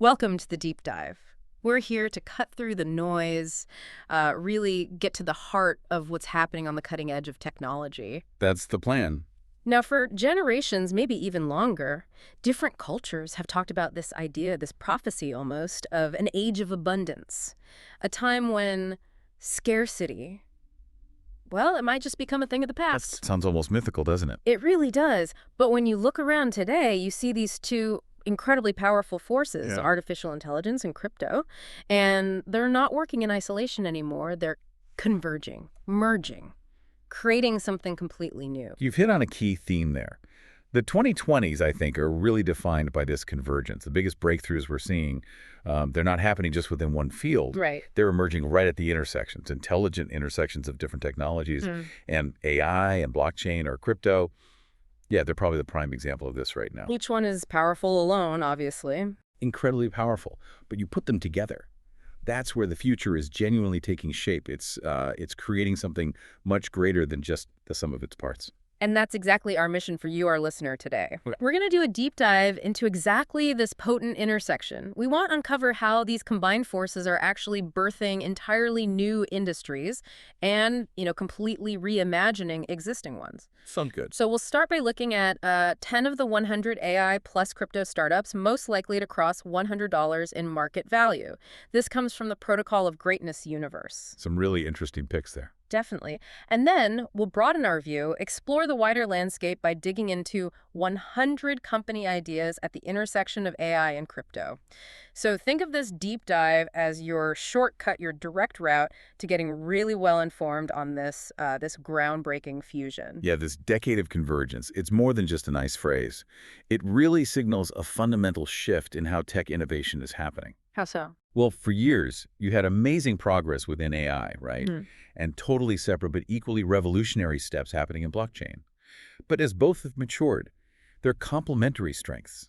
Welcome to the deep dive. We're here to cut through the noise, really get to the heart of what's happening on the cutting edge of technology. That's the plan. Now, for generations, maybe even longer, different cultures have talked about this idea, this prophecy almost, of an age of abundance, a time when scarcity, well, it might just become a thing of the past. That sounds almost mythical, doesn't it? It really does. But when you look around today, you see these two incredibly powerful forces, artificial intelligence and crypto, and they're not working in isolation anymore. They're converging, merging, creating something completely new. You've hit on a key theme there. The 2020s, I think, are really defined by this convergence. The biggest breakthroughs we're seeing, they're not happening just within one field. Right. They're emerging right at the intersections, intelligent intersections of different technologies, and AI and blockchain or crypto. Yeah, they're probably the prime example of this right now. Each one is powerful alone, obviously. Incredibly powerful, but you put them together. That's where the future is genuinely taking shape. It's creating something much greater than just the sum of its parts. And that's exactly our mission for you, our listener, today. We're going to do a deep dive into exactly this potent intersection. We want to uncover how these combined forces are actually birthing entirely new industries and, completely reimagining existing ones. Sounds good. So we'll start by looking at 10 of the 100 AI plus crypto startups most likely to cross $100 in market value. This comes from the Protocol of Greatness universe. Some really interesting picks there. Definitely. And then we'll broaden our view, explore the wider landscape by digging into 100 company ideas at the intersection of AI and crypto. So think of this deep dive as your shortcut, your direct route to getting really well informed on this groundbreaking fusion. Yeah, this decade of convergence, it's more than just a nice phrase. It really signals a fundamental shift in how tech innovation is happening. How so? Well, for years, you had amazing progress within AI, right? And totally separate but equally revolutionary steps happening in blockchain. But as both have matured, they're complementary strengths.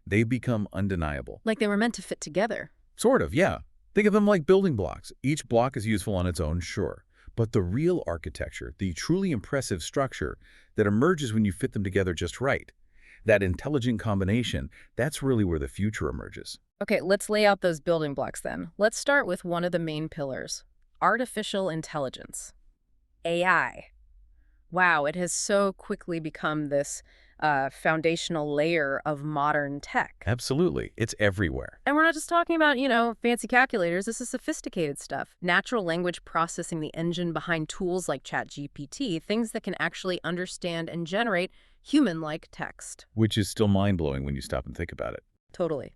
They've become undeniable. Like they were meant to fit together. Sort of, yeah. Think of them like building blocks. Each block is useful on its own, sure. But the real architecture, the truly impressive structure that emerges when you fit them together just right, that intelligent combination, that's really where the future emerges. Okay, let's lay out those building blocks then. Let's start with one of the main pillars, artificial intelligence, AI. Wow, it has so quickly become this foundational layer of modern tech. Absolutely. It's everywhere. And we're not just talking about, fancy calculators. This is sophisticated stuff. Natural language processing, the engine behind tools like ChatGPT, things that can actually understand and generate human-like text. Which is still mind-blowing when you stop and think about it. Totally.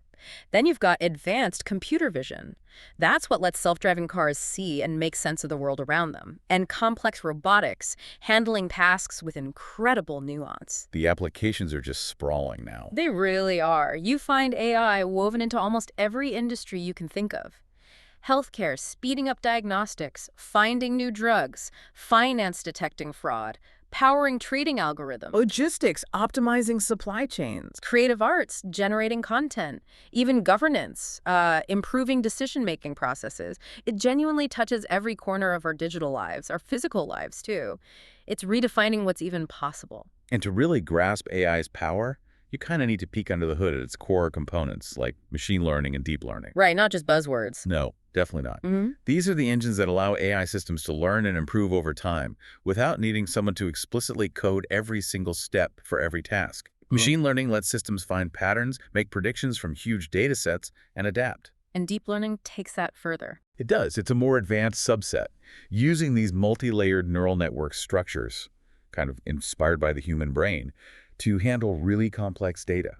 Then you've got advanced computer vision. That's what lets self-driving cars see and make sense of the world around them. And complex robotics, handling tasks with incredible nuance. The applications are just sprawling now. They really are. You find AI woven into almost every industry you can think of. Healthcare, speeding up diagnostics, finding new drugs, finance detecting fraud, powering trading algorithms. Logistics, optimizing supply chains. Creative arts, generating content. Even governance, improving decision-making processes. It genuinely touches every corner of our digital lives, our physical lives, too. It's redefining what's even possible. And to really grasp AI's power, you kind of need to peek under the hood at its core components, like machine learning and deep learning. Right, not just buzzwords. No, definitely not. These are the engines that allow AI systems to learn and improve over time without needing someone to explicitly code every single step for every task. Machine learning lets systems find patterns, make predictions from huge data sets, and adapt. And deep learning takes that further. It does. It's a more advanced subset, using these multi-layered neural network structures, kind of inspired by the human brain, to handle really complex data.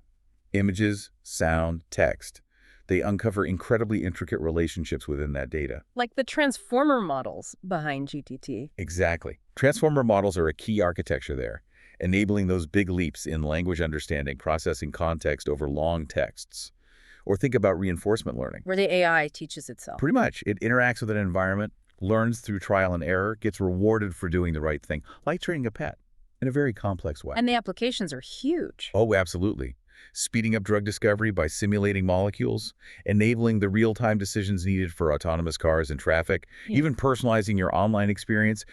Images, sound, text. They uncover incredibly intricate relationships within that data. Like the transformer models behind GTT. Exactly. Transformer models are a key architecture there, enabling those big leaps in language understanding, processing context over long texts. Or think about reinforcement learning. Where the AI teaches itself. Pretty much. It interacts with an environment, learns through trial and error, gets rewarded for doing the right thing, like training a pet, in a very complex way. And the applications are huge. Oh, absolutely. Speeding up drug discovery by simulating molecules, enabling the real-time decisions needed for autonomous cars and traffic, even personalizing your online experience,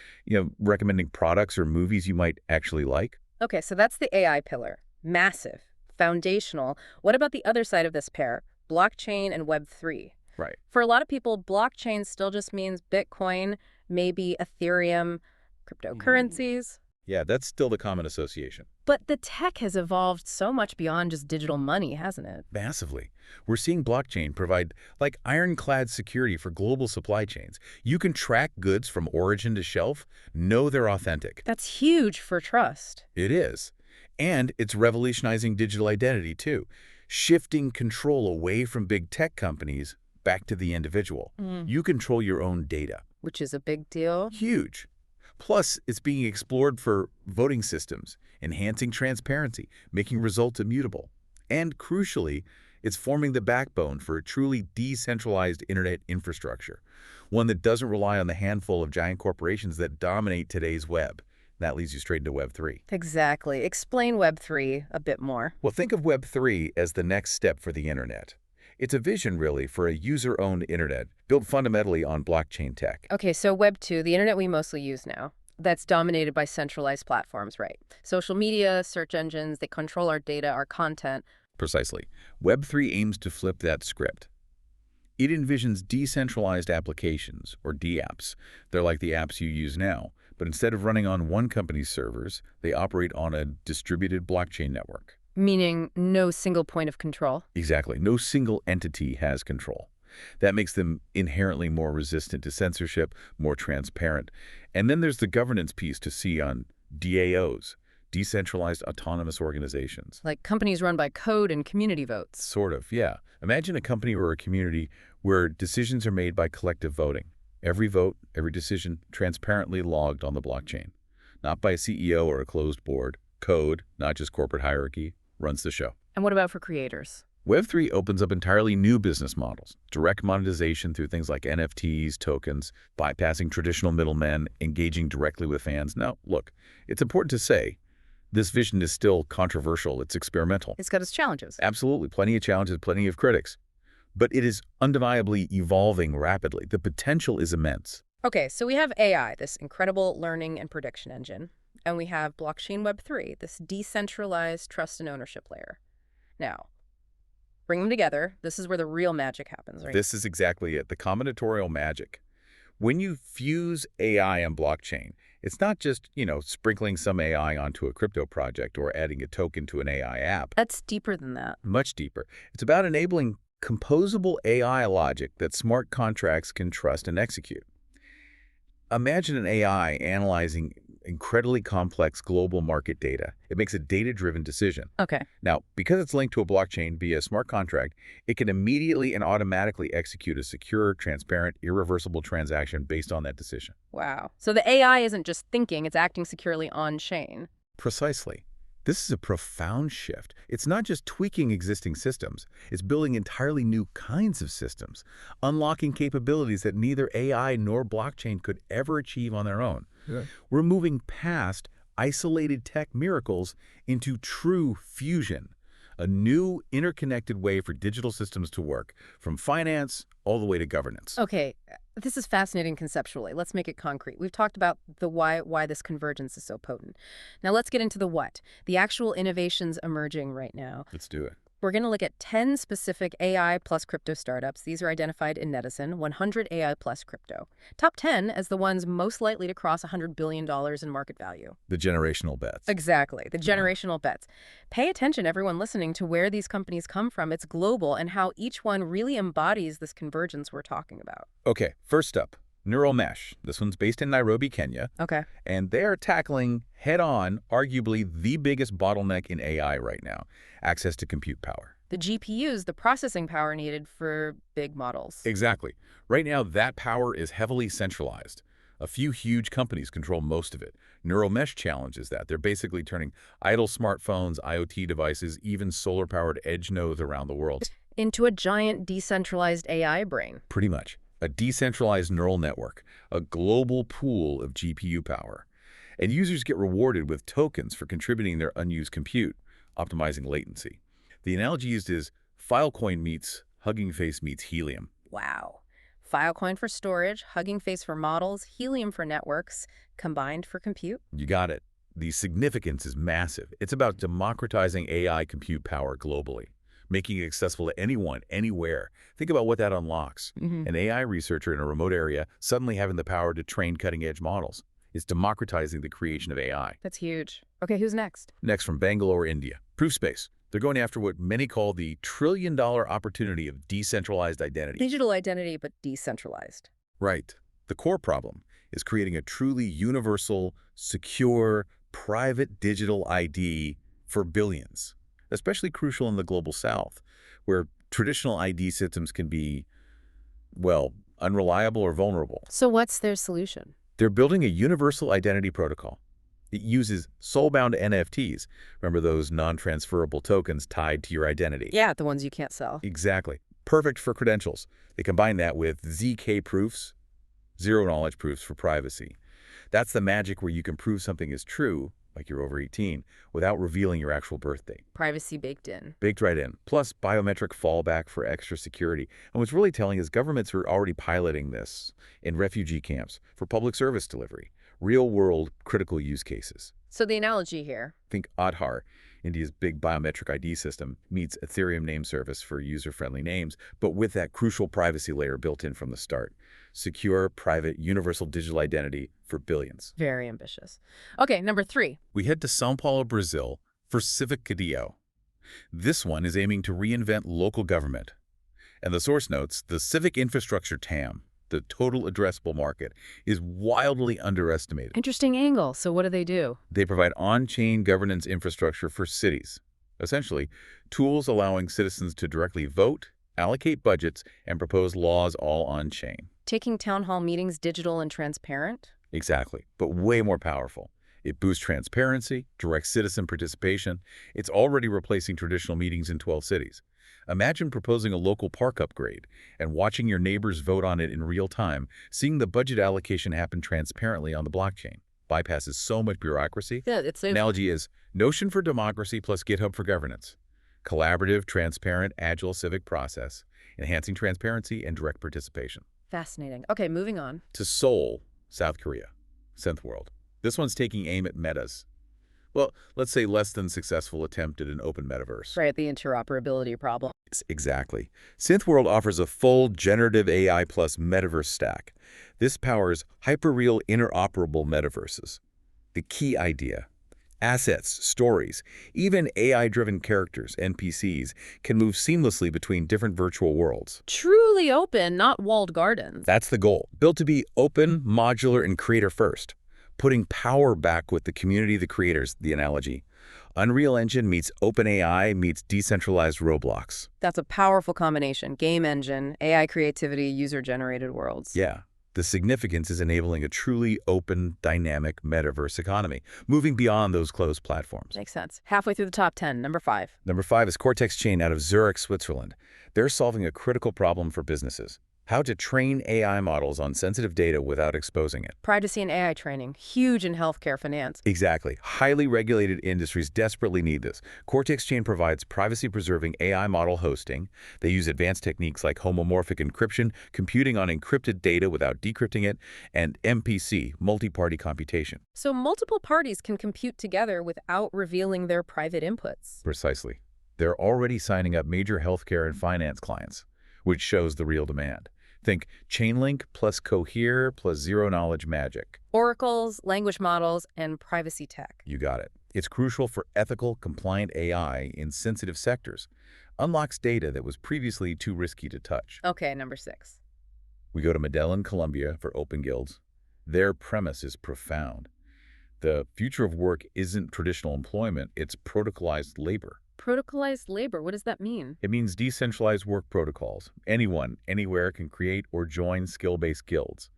recommending products or movies you might actually like. Okay, so that's the AI pillar. Massive. Foundational. What about the other side of this pair? blockchain and Web3. Right. For a lot of people, blockchain still just means Bitcoin, maybe Ethereum, cryptocurrencies. Yeah, that's still the common association. But the tech has evolved so much beyond just digital money, hasn't it? Massively. We're seeing blockchain provide like ironclad security for global supply chains. You can track goods from origin to shelf, know they're authentic. That's huge for trust. It is. And it's revolutionizing digital identity too, shifting control away from big tech companies back to the individual. You control your own data. Which is a big deal. Huge. Plus, it's being explored for voting systems, enhancing transparency, making results immutable. And crucially, it's forming the backbone for a truly decentralized internet infrastructure, one that doesn't rely on the handful of giant corporations that dominate today's web. That leads you straight into Web 3. Exactly. Explain Web3 a bit more. Well, think of Web 3 as the next step for the internet. It's a vision, really, for a user-owned internet built fundamentally on blockchain tech. Okay, so Web 2, the internet we mostly use now, that's dominated by centralized platforms, right? Social media, search engines, they control our data, our content. Precisely. Web 3 aims to flip that script. It envisions decentralized applications, or DApps. They're like the apps you use now, but instead of running on one company's servers, they operate on a distributed blockchain network. Meaning no single point of control. Exactly. No single entity has control. That makes them inherently more resistant to censorship, more transparent. And then there's the governance piece to see on DAOs, decentralized autonomous organizations. Like companies run by code and community votes. Sort of, yeah. Imagine a company or a community where decisions are made by collective voting. Every vote, every decision, transparently logged on the blockchain. Not by a CEO or a closed board. Code, not just corporate hierarchy, runs the show. And what about for creators? Web3 opens up entirely new business models, direct monetization through things like NFTs, tokens, bypassing traditional middlemen, engaging directly with fans. Now, look, it's important to say, this vision is still controversial. It's experimental. It's got its challenges. Absolutely. Plenty of challenges, plenty of critics. But it is undeniably evolving rapidly. The potential is immense. Okay, so we have AI, this incredible learning and prediction engine, and we have blockchain Web3, this decentralized trust and ownership layer. Now, bring them together. This is where the real magic happens, right? This is exactly it, the combinatorial magic. When you fuse AI and blockchain, it's not just, sprinkling some AI onto a crypto project or adding a token to an AI app. That's deeper than that. Much deeper. It's about enabling composable AI logic that smart contracts can trust and execute. Imagine an AI analyzing incredibly complex global market data. It makes a data-driven decision. Okay. Now, because it's linked to a blockchain via a smart contract, it can immediately and automatically execute a secure, transparent, irreversible transaction based on that decision. Wow. So the AI isn't just thinking, it's acting securely on-chain. Precisely. This is a profound shift. It's not just tweaking existing systems. It's building entirely new kinds of systems, unlocking capabilities that neither AI nor blockchain could ever achieve on their own. Yeah. We're moving past isolated tech miracles into true fusion, a new interconnected way for digital systems to work, from finance all the way to governance. Okay, this is fascinating conceptually. Let's make it concrete. We've talked about the why this convergence is so potent. Now let's get into the what, the actual innovations emerging right now. Let's do it. We're going to look at 10 specific AI plus crypto startups. These are identified in Netizen, 100 AI plus crypto. Top 10 as the ones most likely to cross $100 billion in market value. The generational bets. Exactly, the generational bets. Pay attention, everyone listening, to where these companies come from. It's global and how each one really embodies this convergence we're talking about. Okay, first up, Neural Mesh. This one's based in Nairobi, Kenya. Okay. And they're tackling head-on, arguably the biggest bottleneck in AI right now, access to compute power. The GPUs, the processing power needed for big models. Exactly. Right now, that power is heavily centralized. A few huge companies control most of it. Neural Mesh challenges that. They're basically turning idle smartphones, IoT devices, even solar-powered edge nodes around the world into a giant decentralized AI brain. Pretty much. A decentralized neural network, a global pool of GPU power. And users get rewarded with tokens for contributing their unused compute, optimizing latency. The analogy used is Filecoin meets Hugging Face meets Helium. Wow. Filecoin for storage, Hugging Face for models, Helium for networks, combined for compute? You got it. The significance is massive. It's about democratizing AI compute power globally. making it accessible to anyone, anywhere. Think about what that unlocks. An AI researcher in a remote area suddenly having the power to train cutting-edge models. It's democratizing the creation of AI. That's huge. Okay, who's next? Next, from Bangalore, India, ProofSpace. They're going after what many call the trillion-dollar opportunity of decentralized identity. Digital identity, but decentralized. Right. The core problem is creating a truly universal, secure, private digital ID for billions, especially crucial in the global south, where traditional ID systems can be, well, unreliable or vulnerable. So what's their solution? They're building a universal identity protocol. It uses soul-bound NFTs. Remember those non-transferable tokens tied to your identity? Yeah, the ones you can't sell. Exactly. Perfect for credentials. They combine that with ZK proofs, zero-knowledge proofs for privacy. That's the magic where you can prove something is true, like you're over 18, without revealing your actual birth date. Privacy baked in. Baked right in. Plus biometric fallback for extra security. And what's really telling is governments are already piloting this in refugee camps for public service delivery. Real-world critical use cases. So the analogy here. Think Aadhaar, India's big biometric ID system, meets Ethereum name service for user-friendly names, but with that crucial privacy layer built in from the start. Secure, private, universal digital identity for billions. Very ambitious. Okay, number 3. We head to São Paulo, Brazil for Civic Cadio. This one is aiming to reinvent local government. And the source notes, the civic infrastructure TAM, the total addressable market, is wildly underestimated. Interesting angle. So what do? They provide on-chain governance infrastructure for cities. Essentially, tools allowing citizens to directly vote, allocate budgets, and propose laws all on-chain. Taking town hall meetings digital and transparent? Exactly, but way more powerful. It boosts transparency, direct citizen participation. It's already replacing traditional meetings in 12 cities. Imagine proposing a local park upgrade and watching your neighbors vote on it in real time, seeing the budget allocation happen transparently on the blockchain. Bypasses so much bureaucracy. Yeah, it's The analogy is Notion for democracy plus GitHub for governance. Collaborative, transparent, agile civic process, enhancing transparency and direct participation. fascinating. Okay, moving on. To Seoul, South Korea, Synth World. This one's taking aim at Meta's, well, let's say less than successful attempt at an open metaverse. Right, the interoperability problem. Exactly. Synthworld offers a full generative AI plus metaverse stack. This powers hyperreal interoperable metaverses. The key idea: assets, stories, even AI-driven characters, NPCs, can move seamlessly between different virtual worlds. Truly open, not walled gardens. That's the goal. Built to be open, modular, and creator-first. Putting power back with the community of the creators, the analogy. Unreal Engine meets OpenAI meets decentralized Roblox. That's a powerful combination. Game engine, AI creativity, user-generated worlds. Yeah. The significance is enabling a truly open, dynamic metaverse economy, moving beyond those closed platforms. Makes sense. Halfway through the top 10, number 5. Number 5 is Cortex Chain out of Zurich, Switzerland. They're solving a critical problem for businesses: how to train AI models on sensitive data without exposing it. Privacy and AI training, huge in healthcare finance. Exactly. Highly regulated industries desperately need this. Cortex Chain provides privacy-preserving AI model hosting. They use advanced techniques like homomorphic encryption, computing on encrypted data without decrypting it, and MPC, multi-party computation. So multiple parties can compute together without revealing their private inputs. Precisely. They're already signing up major healthcare and finance clients, which shows the real demand. Think Chainlink plus Cohere plus zero-knowledge magic. Oracles, language models, and privacy tech. You got it. It's crucial for ethical, compliant AI in sensitive sectors. Unlocks data that was previously too risky to touch. Okay, number 6. We go to Medellin, Colombia for Open Guilds. Their premise is profound. The future of work isn't traditional employment, it's protocolized labor. Protocolized labor, what does that mean? It means decentralized work protocols. Anyone, anywhere can create or join skill-based guilds.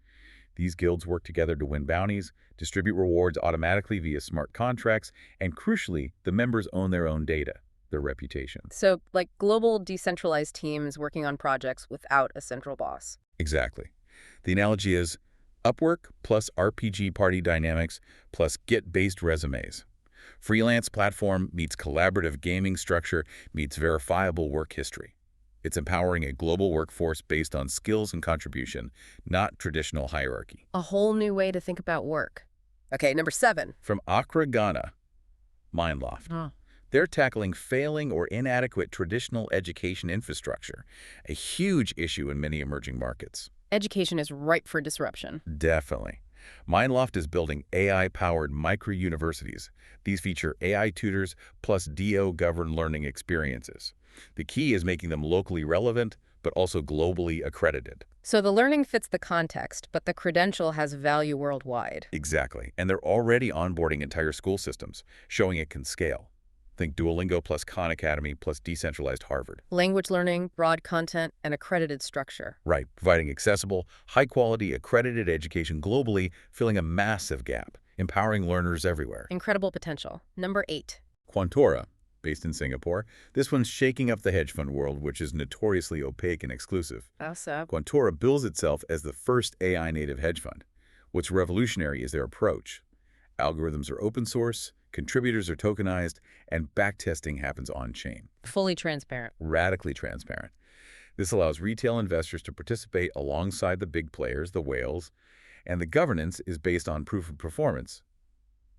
These guilds work together to win bounties, distribute rewards automatically via smart contracts, and crucially, the members own their own data, their reputation. So, like global decentralized teams working on projects without a central boss. Exactly. The analogy is Upwork plus RPG party dynamics plus Git-based resumes. Freelance platform meets collaborative gaming structure meets verifiable work history. It's empowering a global workforce based on skills and contribution, not traditional hierarchy. A whole new way to think about work. Okay, number 7. From Accra, Ghana, Mindloft. They're tackling failing or inadequate traditional education infrastructure, a huge issue in many emerging markets. Education is ripe for disruption. Definitely. Mindloft is building AI-powered micro-universities. These feature AI tutors plus DO-governed learning experiences. The key is making them locally relevant, but also globally accredited. So the learning fits the context, but the credential has value worldwide. Exactly. And they're already onboarding entire school systems, showing it can scale. Think Duolingo plus Khan Academy plus decentralized Harvard. Language learning, broad content, and accredited structure. Right, providing accessible, high-quality, accredited education globally, filling a massive gap, empowering learners everywhere. Incredible potential. Number 8. Quantora, based in Singapore. This one's shaking up the hedge fund world, which is notoriously opaque and exclusive. Awesome. Quantora bills itself as the first AI-native hedge fund. What's revolutionary is their approach. Algorithms are open source, contributors are tokenized, and backtesting happens on-chain. Fully transparent. Radically transparent. This allows retail investors to participate alongside the big players, the whales, and the governance is based on proof of performance.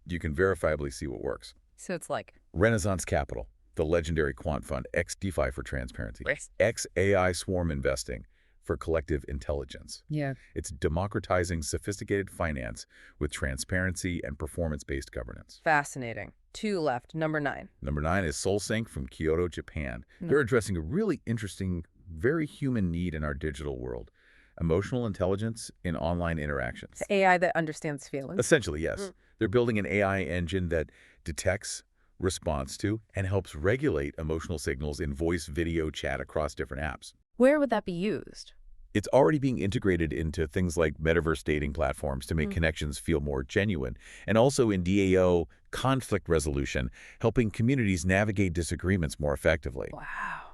You can verifiably see what works. So it's like Renaissance Capital, the legendary quant fund, XDeFi for transparency, Yes. XAI swarm investing for collective intelligence. Yeah. It's democratizing sophisticated finance with transparency and performance-based governance. Fascinating. 2 left. Number 9. Number 9 is SoulSync from Kyoto, Japan. They're addressing a really interesting, very human need in our digital world. Emotional intelligence in online interactions. AI that understands feelings. Essentially, yes. They're building an AI engine that detects, responds to, and helps regulate emotional signals in voice, video, chat across different apps. Where would that be used? It's already being integrated into things like metaverse dating platforms to make connections feel more genuine, and also in DAO conflict resolution, helping communities navigate disagreements more effectively. Wow.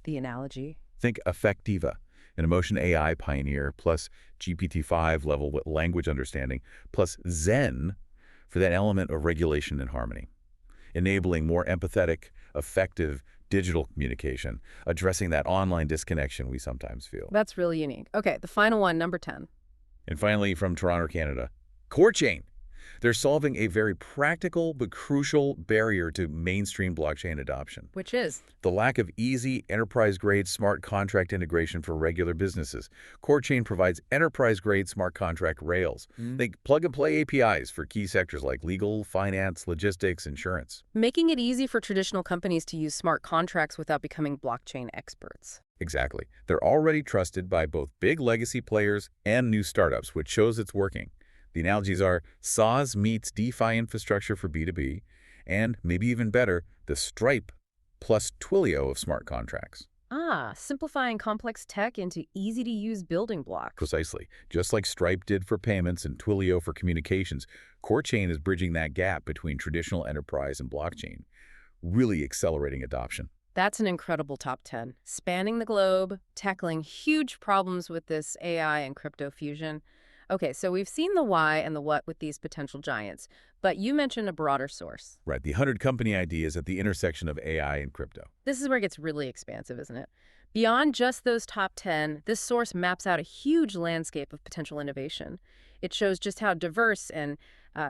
The analogy. Think Affectiva, an emotion AI pioneer, plus GPT-5 level with language understanding, plus Zen for that element of regulation and harmony, enabling more empathetic, effective digital communication, addressing that online disconnection we sometimes feel. That's really unique. Okay, the final one, number 10. And finally, from Toronto, Canada, CoreChain. They're solving a very practical but crucial barrier to mainstream blockchain adoption. Which is? The lack of easy, enterprise-grade smart contract integration for regular businesses. CoreChain provides enterprise-grade smart contract rails. Think plug-and-play APIs for key sectors like legal, finance, logistics, insurance. Making it easy for traditional companies to use smart contracts without becoming blockchain experts. Exactly. They're already trusted by both big legacy players and new startups, which shows it's working. The analogies are SaaS meets DeFi infrastructure for B2B, and maybe even better, the Stripe plus Twilio of smart contracts. Simplifying complex tech into easy-to-use building blocks. Precisely. Just like Stripe did for payments and Twilio for communications, CoreChain is bridging that gap between traditional enterprise and blockchain, really accelerating adoption. That's an incredible top 10. Spanning the globe, tackling huge problems with this AI and crypto fusion. Okay, so we've seen the why and the what with these potential giants, but you mentioned a broader source. Right, the 100 company ideas at the intersection of AI and crypto. This is where it gets really expansive, isn't it? Beyond just those top 10, this source maps out a huge landscape of potential innovation. It shows just how diverse and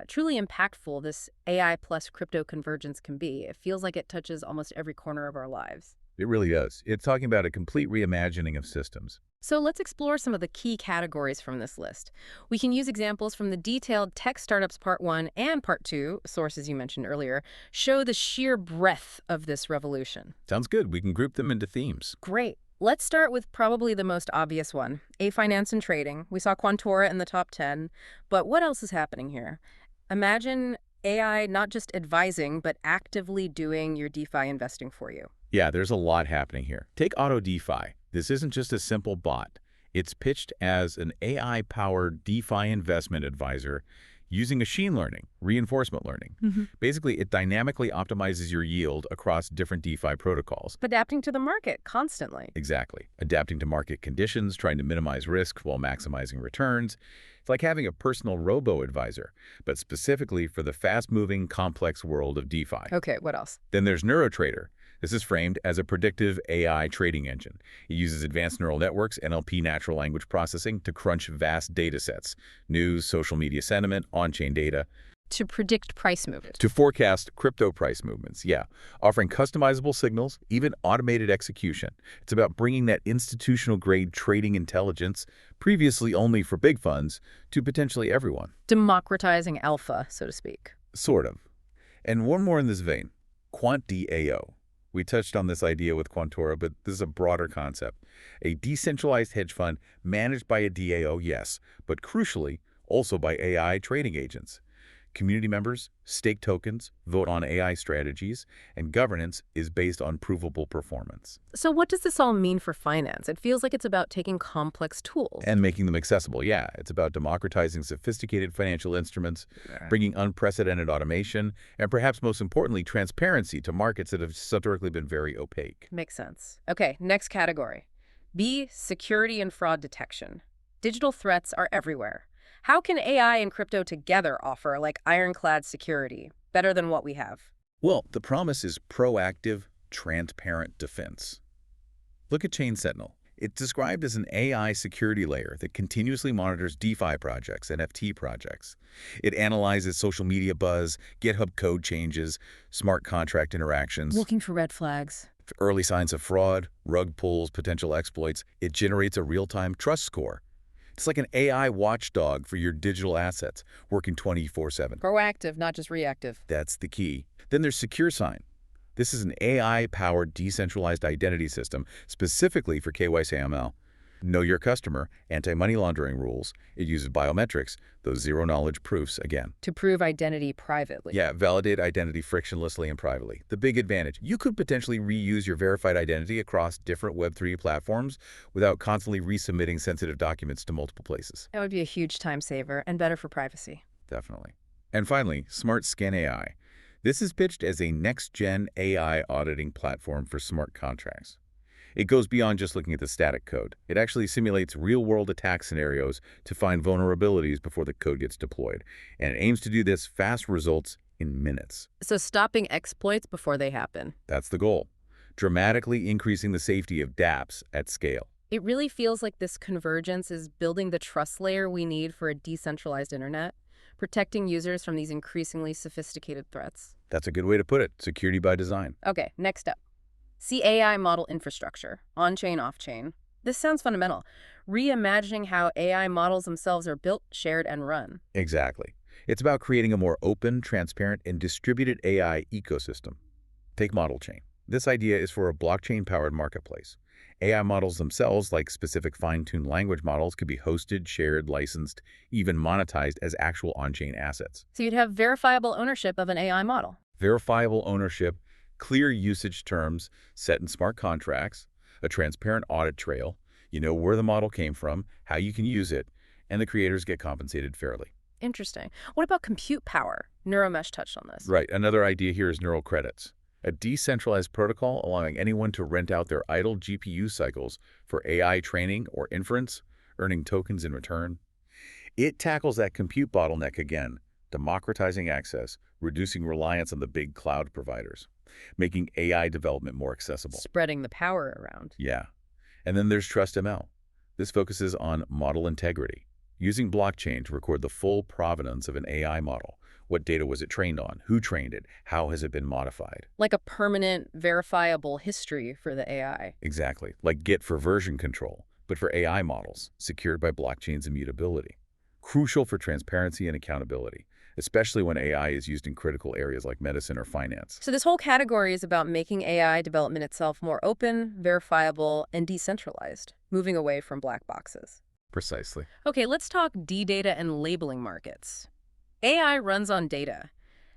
truly impactful this AI plus crypto convergence can be. It feels like it touches almost every corner of our lives. It really does. It's talking about a complete reimagining of systems. So let's explore some of the key categories from this list. We can use examples from the detailed Tech Startups Part 1 and Part 2, sources you mentioned earlier, show the sheer breadth of this revolution. Sounds good. We can group them into themes. Great. Let's start with probably the most obvious one, finance and trading. We saw Quantora in the top 10, but what else is happening here? Imagine AI not just advising, but actively doing your DeFi investing for you. Yeah, there's a lot happening here. Take AutoDeFi. This isn't just a simple bot. It's pitched as an AI-powered DeFi investment advisor using machine learning, reinforcement learning. Basically, it dynamically optimizes your yield across different DeFi protocols. Adapting to the market constantly. Exactly. Adapting to market conditions, trying to minimize risk while maximizing returns. It's like having a personal robo-advisor, but specifically for the fast-moving, complex world of DeFi. Okay, what else? Then there's NeuroTrader. This is framed as a predictive AI trading engine. It uses advanced neural networks, NLP natural language processing, to crunch vast data sets, news, social media sentiment, on-chain data. To predict price movement. To forecast crypto price movements, yeah. Offering customizable signals, even automated execution. It's about bringing that institutional-grade trading intelligence, previously only for big funds, to potentially everyone. Democratizing alpha, so to speak. Sort of. And one more in this vein, Quant DAO. We touched on this idea with Quantora, but this is a broader concept. A decentralized hedge fund managed by a DAO, yes, but crucially, also by AI trading agents. Community members stake tokens, vote on AI strategies, and governance is based on provable performance. So what does this all mean for finance? It feels like it's about taking complex tools. And making them accessible, yeah. It's about democratizing sophisticated financial instruments, bringing unprecedented automation, and perhaps most importantly, transparency to markets that have historically been very opaque. Makes sense. Okay, next category. B, security and fraud detection. Digital threats are everywhere. How can AI and crypto together offer, like, ironclad security, better than what we have? Well, the promise is proactive, transparent defense. Look at ChainSentinel. It's described as an AI security layer that continuously monitors DeFi projects, NFT projects. It analyzes social media buzz, GitHub code changes, smart contract interactions. Looking for red flags. Early signs of fraud, rug pulls, potential exploits. It generates a real-time trust score. It's like an AI watchdog for your digital assets, working 24/7. Proactive, not just reactive. That's the key. Then there's SecureSign. This is an AI-powered decentralized identity system specifically for KYC/AML. Know your customer, anti-money laundering rules. It uses biometrics, those zero-knowledge proofs again. To prove identity privately. Yeah, validate identity frictionlessly and privately. The big advantage, you could potentially reuse your verified identity across different Web3 platforms without constantly resubmitting sensitive documents to multiple places. That would be a huge time saver and better for privacy. Definitely. And finally, SmartScanAI. This is pitched as a next-gen AI auditing platform for smart contracts. It goes beyond just looking at the static code. It actually simulates real-world attack scenarios to find vulnerabilities before the code gets deployed. And it aims to do this fast results in minutes. So stopping exploits before they happen. That's the goal. Dramatically increasing the safety of dApps at scale. It really feels like this convergence is building the trust layer we need for a decentralized internet, protecting users from these increasingly sophisticated threats. That's a good way to put it. Security by design. Okay, next up. See AI model infrastructure, on-chain, off-chain. This sounds fundamental. Reimagining how AI models themselves are built, shared, and run. Exactly. It's about creating a more open, transparent, and distributed AI ecosystem. Take Model Chain. This idea is for a blockchain-powered marketplace. AI models themselves, like specific fine-tuned language models, could be hosted, shared, licensed, even monetized as actual on-chain assets. So you'd have verifiable ownership of an AI model. Verifiable ownership, clear usage terms set in smart contracts, a transparent audit trail, you know where the model came from, how you can use it, and the creators get compensated fairly. Interesting. What about compute power? Neuromesh touched on this. Right. Another idea here is neural credits, a decentralized protocol allowing anyone to rent out their idle GPU cycles for AI training or inference, earning tokens in return. It tackles that compute bottleneck again, democratizing access, reducing reliance on the big cloud providers, making AI development more accessible. Spreading the power around. Yeah. And then there's TrustML. This focuses on model integrity, using blockchain to record the full provenance of an AI model. What data was it trained on? Who trained it? How has it been modified? Like a permanent, verifiable history for the AI. Exactly. Like Git for version control, but for AI models, secured by blockchain's immutability. Crucial for transparency and accountability, especially when AI is used in critical areas like medicine or finance. So this whole category is about making AI development itself more open, verifiable, and decentralized, moving away from black boxes. Precisely. Okay, let's talk D-data and labeling markets. AI runs on data.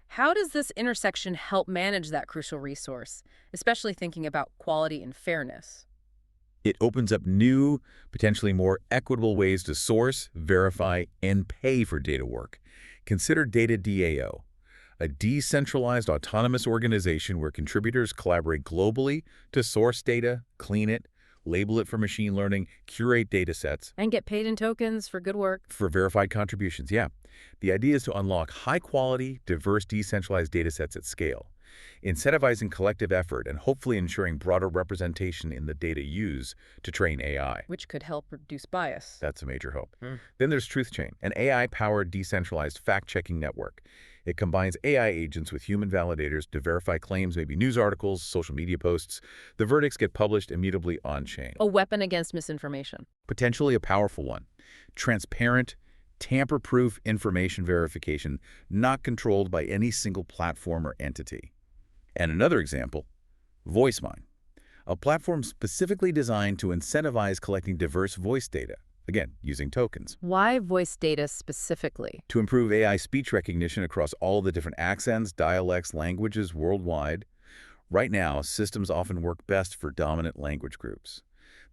How does this intersection help manage that crucial resource, especially thinking about quality and fairness? It opens up new, potentially more equitable ways to source, verify, and pay for data work. Consider Data DAO, a decentralized autonomous organization where contributors collaborate globally to source data, clean it, label it for machine learning, curate data sets. And get paid in tokens for good work. For verified contributions, yeah. The idea is to unlock high-quality, diverse, decentralized data sets at scale, incentivizing collective effort and hopefully ensuring broader representation in the data used to train AI. Which could help reduce bias. That's a major hope. Then there's TruthChain, an AI-powered decentralized fact-checking network. It combines AI agents with human validators to verify claims, maybe news articles, social media posts. The verdicts get published immutably on-chain. A weapon against misinformation. Potentially a powerful one. Transparent, tamper-proof information verification, not controlled by any single platform or entity. And another example, VoiceMine, a platform specifically designed to incentivize collecting diverse voice data, again, using tokens. Why voice data specifically? To improve AI speech recognition across all the different accents, dialects, languages worldwide. Right now, systems often work best for dominant language groups.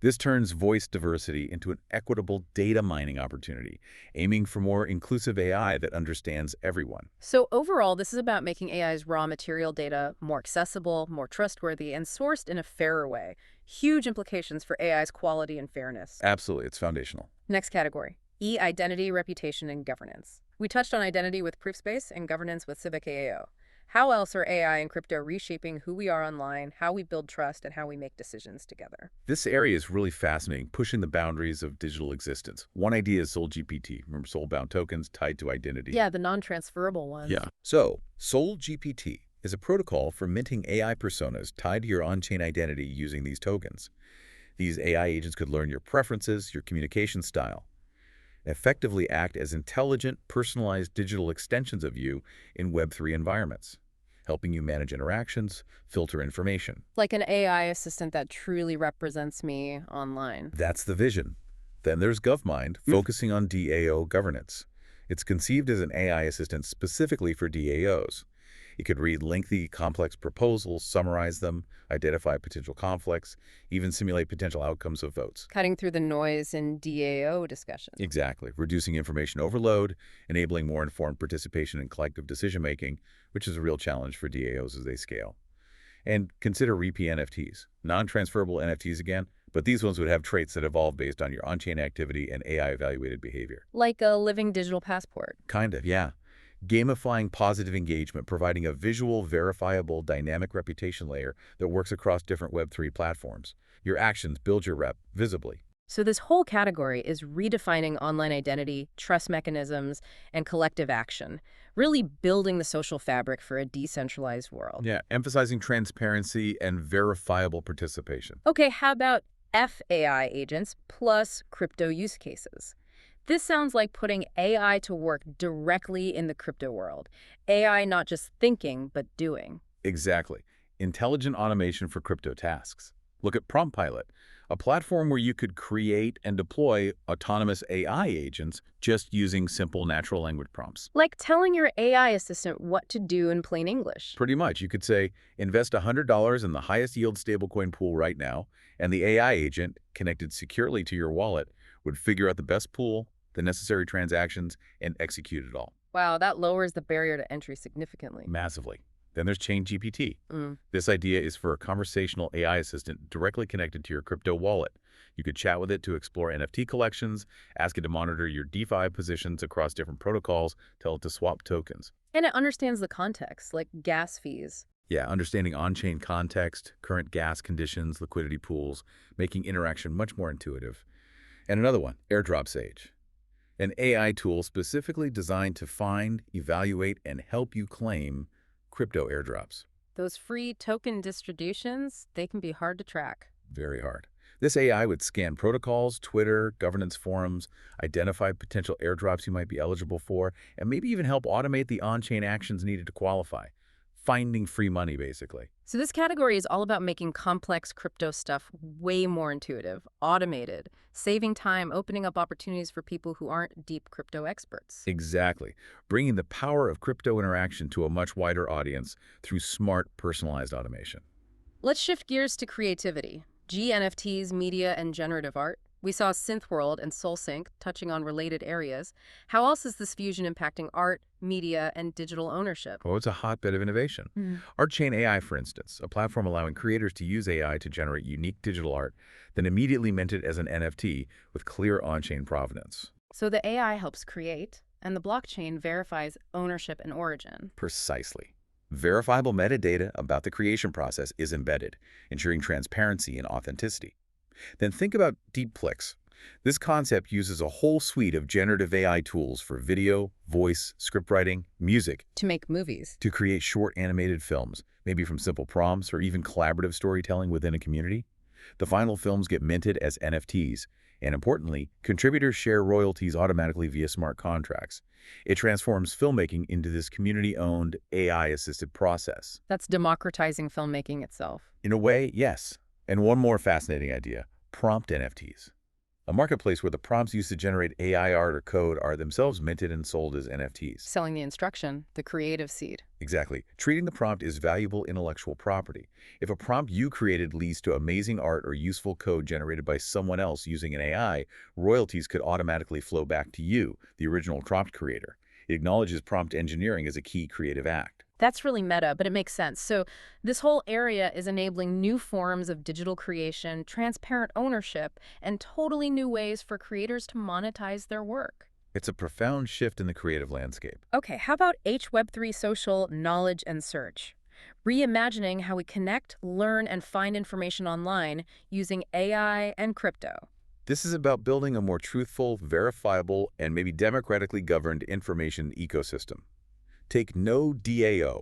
This turns voice diversity into an equitable data mining opportunity, aiming for more inclusive AI that understands everyone. So overall, this is about making AI's raw material data more accessible, more trustworthy, and sourced in a fairer way. Huge implications for AI's quality and fairness. Absolutely, it's foundational. Next category, identity, reputation, and governance. We touched on identity with ProofSpace and governance with Civic AAO. How else are AI and crypto reshaping who we are online, how we build trust, and how we make decisions together? This area is really fascinating, pushing the boundaries of digital existence. One idea is SolGPT. Remember soul-bound tokens tied to identity? Yeah, the non-transferable ones. Yeah. So, SolGPT is a protocol for minting AI personas tied to your on-chain identity using these tokens. These AI agents could learn your preferences, your communication style, effectively act as intelligent, personalized digital extensions of you in Web3 environments, helping you manage interactions, filter information. Like an AI assistant that truly represents me online. That's the vision. Then there's GovMind, focusing on DAO governance. It's conceived as an AI assistant specifically for DAOs. It could read lengthy, complex proposals, summarize them, identify potential conflicts, even simulate potential outcomes of votes. Cutting through the noise in DAO discussions. Exactly. Reducing information overload, enabling more informed participation in collective decision-making, which is a real challenge for DAOs as they scale. And consider REPI NFTs. Non-transferable NFTs again, but these ones would have traits that evolve based on your on-chain activity and AI-evaluated behavior. Like a living digital passport. Kind of, yeah. Gamifying positive engagement, providing a visual, verifiable, dynamic reputation layer that works across different Web3 platforms. Your actions build your rep visibly. So this whole category is redefining online identity, trust mechanisms, and collective action, really building the social fabric for a decentralized world. Yeah, emphasizing transparency and verifiable participation. Okay, how about FAI agents plus crypto use cases? This sounds like putting AI to work directly in the crypto world. AI not just thinking, but doing. Exactly. Intelligent automation for crypto tasks. Look at Prompt Pilot, a platform where you could create and deploy autonomous AI agents just using simple natural language prompts. Like telling your AI assistant what to do in plain English. Pretty much. You could say, invest $100 in the highest yield stablecoin pool right now, and the AI agent, connected securely to your wallet, would figure out the best pool, the necessary transactions, and execute it all. Wow, that lowers the barrier to entry significantly. Massively. Then there's ChainGPT. Mm. This idea is for a conversational AI assistant directly connected to your crypto wallet. You could chat with it to explore NFT collections, ask it to monitor your DeFi positions across different protocols, tell it to swap tokens. And it understands the context, like gas fees. Yeah, understanding on-chain context, current gas conditions, liquidity pools, making interaction much more intuitive. And another one, Airdrop Sage. An AI tool specifically designed to find, evaluate, and help you claim crypto airdrops. Those free token distributions, they can be hard to track. Very hard. This AI would scan protocols, Twitter, governance forums, identify potential airdrops you might be eligible for, and maybe even help automate the on-chain actions needed to qualify. Finding free money, basically. So this category is all about making complex crypto stuff way more intuitive, automated, saving time, opening up opportunities for people who aren't deep crypto experts. Exactly. Bringing the power of crypto interaction to a much wider audience through smart, personalized automation. Let's shift gears to creativity. NFTs, media, and generative art. We saw SynthWorld and SoulSync touching on related areas. How else is this fusion impacting art, media, and digital ownership? Oh, it's a hotbed of innovation. ArtChain AI, for instance, a platform allowing creators to use AI to generate unique digital art, then immediately mint it as an NFT with clear on-chain provenance. So the AI helps create, and the blockchain verifies ownership and origin. Precisely. Verifiable metadata about the creation process is embedded, ensuring transparency and authenticity. Then think about DeepFlix, This concept uses a whole suite of generative AI tools for video, voice, script writing, music, To make movies. to create short animated films, maybe from simple prompts or even collaborative storytelling within a community. The final films get minted as NFTs, and importantly, contributors share royalties automatically via smart contracts. It transforms filmmaking into this community-owned, AI-assisted process. That's democratizing filmmaking itself. In a way, yes. And one more fascinating idea, prompt NFTs. A marketplace where the prompts used to generate AI art or code are themselves minted and sold as NFTs. Selling the instruction, the creative seed. Exactly. Treating the prompt as valuable intellectual property. If a prompt you created leads to amazing art or useful code generated by someone else using an AI, royalties could automatically flow back to you, the original prompt creator. It acknowledges prompt engineering as a key creative act. That's really meta, but it makes sense. So this whole area is enabling new forms of digital creation, transparent ownership, and totally new ways for creators to monetize their work. It's a profound shift in the creative landscape. Okay, how about Web3 social knowledge and search? Reimagining how we connect, learn, and find information online using AI and crypto. This is about building a more truthful, verifiable, and maybe democratically governed information ecosystem. Take NoDAO,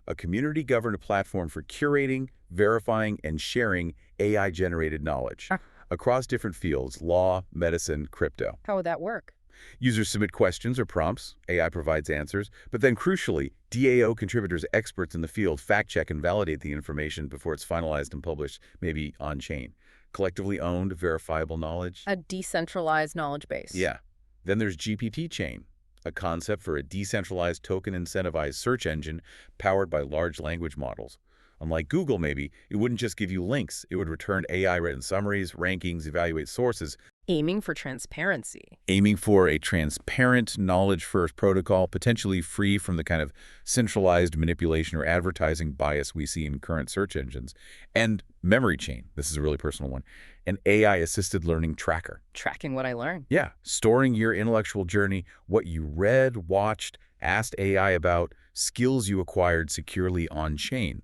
a community-governed platform for curating, verifying, and sharing AI-generated knowledge across different fields, law, medicine, crypto. How would that work? Users submit questions or prompts, AI provides answers, but then crucially, DAO contributors, experts in the field, fact-check and validate the information before it's finalized and published, maybe on-chain. Collectively owned, verifiable knowledge. A decentralized knowledge base. Yeah. Then there's GPT Chain, a concept for a decentralized token-incentivized search engine powered by large language models. Unlike Google, maybe, it wouldn't just give you links. It would return AI-written summaries, rankings, evaluate sources. Aiming for transparency. Aiming for a transparent, knowledge-first protocol, potentially free from the kind of centralized manipulation or advertising bias we see in current search engines. And Memory Chain, this is a really personal one, an AI-assisted learning tracker. Tracking what I learned. Yeah, storing your intellectual journey, what you read, watched, asked AI about, skills you acquired securely on-chain.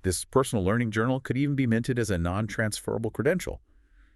This personal learning journal could even be minted as a non-transferable credential,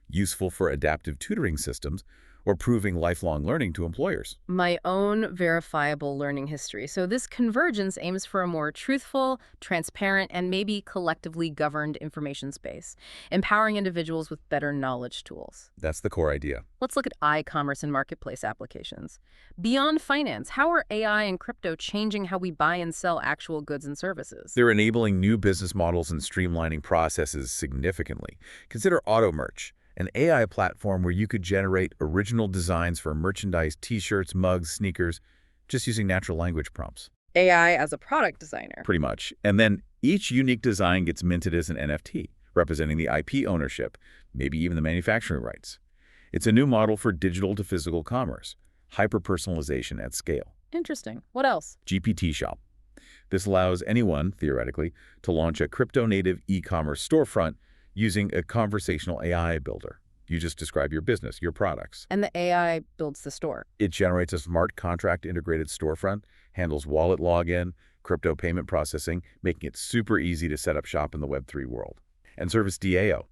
useful for adaptive tutoring systems or proving lifelong learning to employers. My own verifiable learning history. So this convergence aims for a more truthful, transparent, and maybe collectively governed information space, empowering individuals with better knowledge tools. That's the core idea. Let's look at e-commerce and marketplace applications. Beyond finance, how are AI and crypto changing how we buy and sell actual goods and services? They're enabling new business models and streamlining processes significantly. Consider AutoMerch, an AI platform where you could generate original designs for merchandise, t-shirts, mugs, sneakers, just using natural language prompts. AI as a product designer. Pretty much. And then each unique design gets minted as an NFT, representing the IP ownership, maybe even the manufacturing rights. It's a new model for digital to physical commerce, hyper-personalization at scale. Interesting. What else? GPT Shop. This allows anyone, theoretically, to launch a crypto-native e-commerce storefront using a conversational AI builder. You just describe your business, your products. And the AI builds the store. It generates a smart contract integrated storefront, handles wallet login, crypto payment processing, making it super easy to set up shop in the Web3 world. And Service DAO.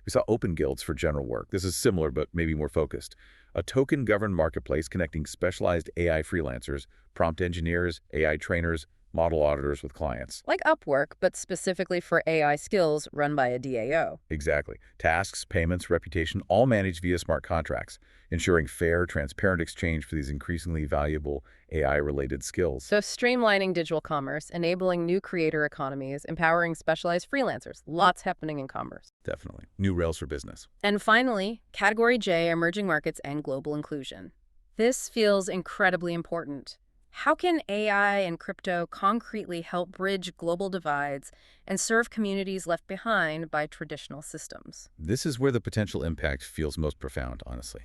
We saw Open Guilds for general work. This is similar, but maybe more focused. A token-governed marketplace connecting specialized AI freelancers, prompt engineers, AI trainers, model auditors with clients. Like Upwork, but specifically for AI skills run by a DAO. Exactly. Tasks, payments, reputation, all managed via smart contracts, ensuring fair, transparent exchange for these increasingly valuable AI-related skills. So streamlining digital commerce, enabling new creator economies, empowering specialized freelancers. Lots happening in commerce. Definitely. New rails for business. And finally, Category J, emerging markets and global inclusion. This feels incredibly important. How can AI and crypto concretely help bridge global divides and serve communities left behind by traditional systems? This is where the potential impact feels most profound, honestly.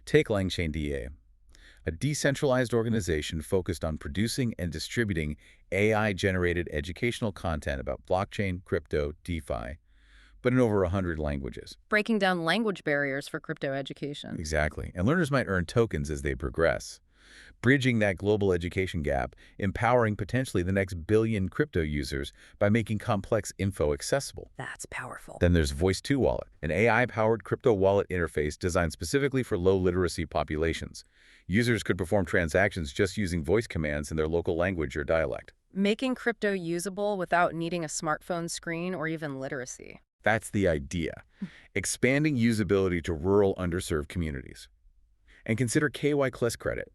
Take LangChain DA, a decentralized organization focused on producing and distributing AI-generated educational content about blockchain, crypto, DeFi, but in over 100 languages. Breaking down language barriers for crypto education. Exactly. And learners might earn tokens as they progress. bridging that global education gap, empowering potentially the next billion crypto users by making complex info accessible. That's powerful. Then there's Voice2 Wallet, an AI-powered crypto wallet interface designed specifically for low-literacy populations. Users could perform transactions just using voice commands in their local language or dialect. Making crypto usable without needing a smartphone screen or even literacy. That's the idea. Expanding usability to rural underserved communities. And consider KY Class Credit,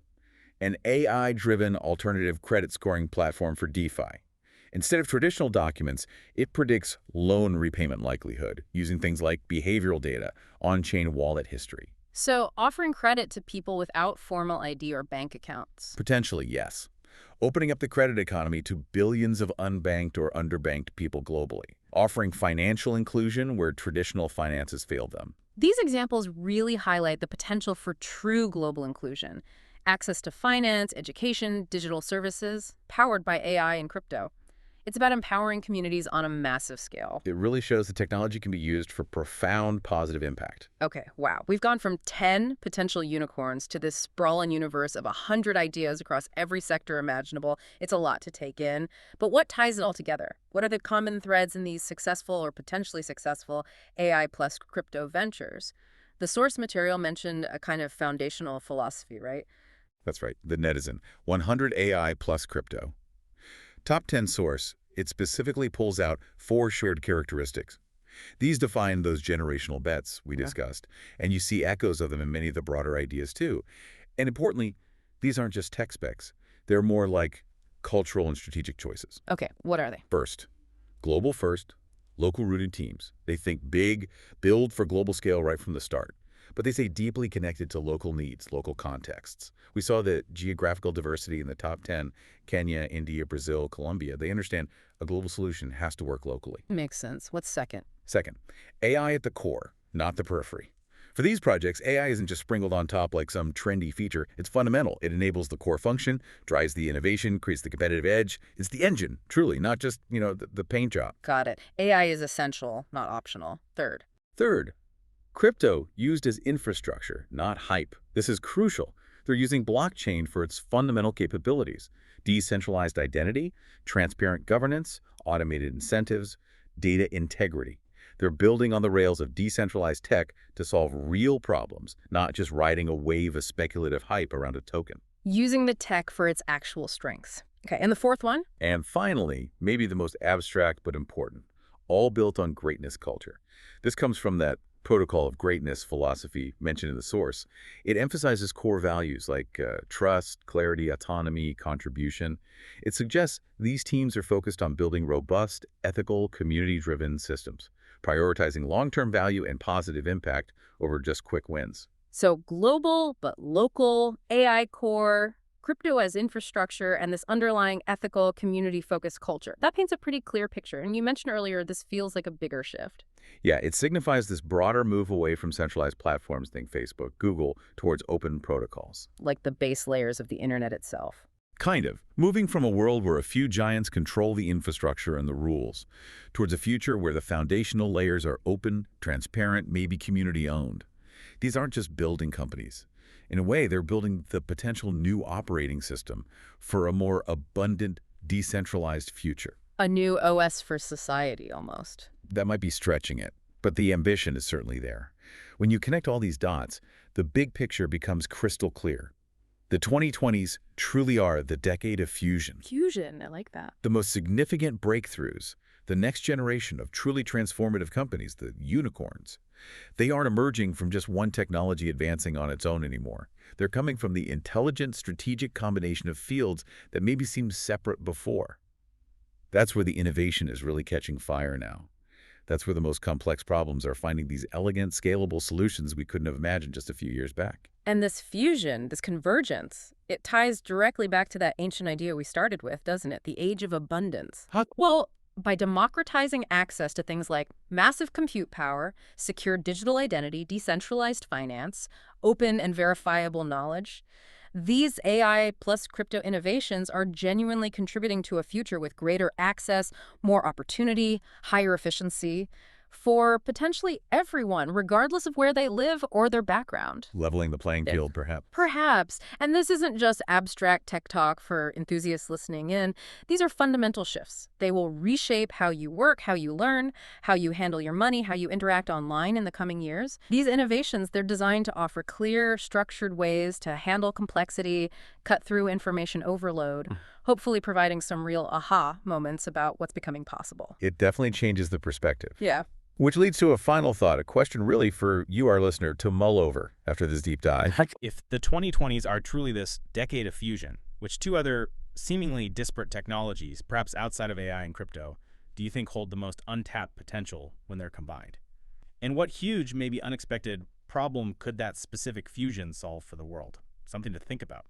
an AI-driven alternative credit scoring platform for DeFi. Instead of traditional documents, it predicts loan repayment likelihood using things like behavioral data, on-chain wallet history. So, offering credit to people without formal ID or bank accounts. Potentially, yes. Opening up the credit economy to billions of unbanked or underbanked people globally. Offering financial inclusion where traditional finances failed them. These examples really highlight the potential for true global inclusion. Access to finance, education, digital services, powered by AI and crypto. It's about empowering communities on a massive scale. It really shows that technology can be used for profound positive impact. Okay, wow. We've gone from 10 potential unicorns to this sprawling universe of 100 ideas across every sector imaginable. It's a lot to take in. But what ties it all together? What are the common threads in these successful or potentially successful AI plus crypto ventures? The source material mentioned a kind of foundational philosophy, right? That's right, the Netizen, 100 AI plus crypto. Top 10 source, it specifically pulls out 4 shared characteristics. These define those generational bets we discussed, and you see echoes of them in many of the broader ideas too. And importantly, these aren't just tech specs. They're more like cultural and strategic choices. Okay, what are they? First, global first, local rooted teams. They think big, build for global scale right from the start. But they stay deeply connected to local needs, local contexts. We saw the geographical diversity in the top 10, Kenya, India, Brazil, Colombia. They understand a global solution has to work locally. Makes sense. What's second? Second, AI at the core, not the periphery. For these projects, AI isn't just sprinkled on top like some trendy feature. It's fundamental. It enables the core function, drives the innovation, creates the competitive edge. It's the engine, truly, not just, the paint job. Got it. AI is essential, not optional. Third, crypto used as infrastructure, not hype. This is crucial. They're using blockchain for its fundamental capabilities. Decentralized identity, transparent governance, automated incentives, data integrity. They're building on the rails of decentralized tech to solve real problems, not just riding a wave of speculative hype around a token. Using the tech for its actual strengths. Okay, and the fourth one? And finally, maybe the most abstract but important, all built on greatness culture. This comes from that protocol of greatness philosophy mentioned in the source. It emphasizes core values like trust, clarity, autonomy, contribution. It suggests these teams are focused on building robust, ethical, community-driven systems, prioritizing long-term value and positive impact over just quick wins. So global but local, AI core, crypto as infrastructure, and this underlying ethical, community-focused culture. That paints a pretty clear picture. And you mentioned earlier this feels like a bigger shift. Yeah, it signifies this broader move away from centralized platforms, think Facebook, Google, towards open protocols. Like the base layers of the internet itself. Kind of. Moving from a world where a few giants control the infrastructure and the rules, towards a future where the foundational layers are open, transparent, maybe community-owned. These aren't just building companies. In a way, they're building the potential new operating system for a more abundant, decentralized future. A new OS for society, almost. That might be stretching it, but the ambition is certainly there. When you connect all these dots, the big picture becomes crystal clear. The 2020s truly are the decade of fusion. Fusion, I like that. The most significant breakthroughs, the next generation of truly transformative companies, the unicorns, they aren't emerging from just one technology advancing on its own anymore. They're coming from the intelligent, strategic combination of fields that maybe seemed separate before. That's where the innovation is really catching fire now. That's where the most complex problems are finding these elegant, scalable solutions we couldn't have imagined just a few years back. And this fusion, this convergence, it ties directly back to that ancient idea we started with, doesn't it? The age of abundance. Well, by democratizing access to things like massive compute power, secure digital identity, decentralized finance, open and verifiable knowledge, these AI plus crypto innovations are genuinely contributing to a future with greater access, more opportunity, higher efficiency. for potentially everyone, regardless of where they live or their background. Leveling the playing field, perhaps. Perhaps. And this isn't just abstract tech talk for enthusiasts listening in. These are fundamental shifts. They will reshape how you work, how you learn, how you handle your money, how you interact online in the coming years. These innovations, they're designed to offer clear, structured ways to handle complexity, cut through information overload, hopefully providing some real aha moments about what's becoming possible. It definitely changes the perspective. Yeah. Which leads to a final thought, a question really for you, our listener, to mull over after this deep dive. If the 2020s are truly this decade of fusion, which two other seemingly disparate technologies, perhaps outside of AI and crypto, do you think hold the most untapped potential when they're combined? And what huge, maybe unexpected problem could that specific fusion solve for the world? Something to think about.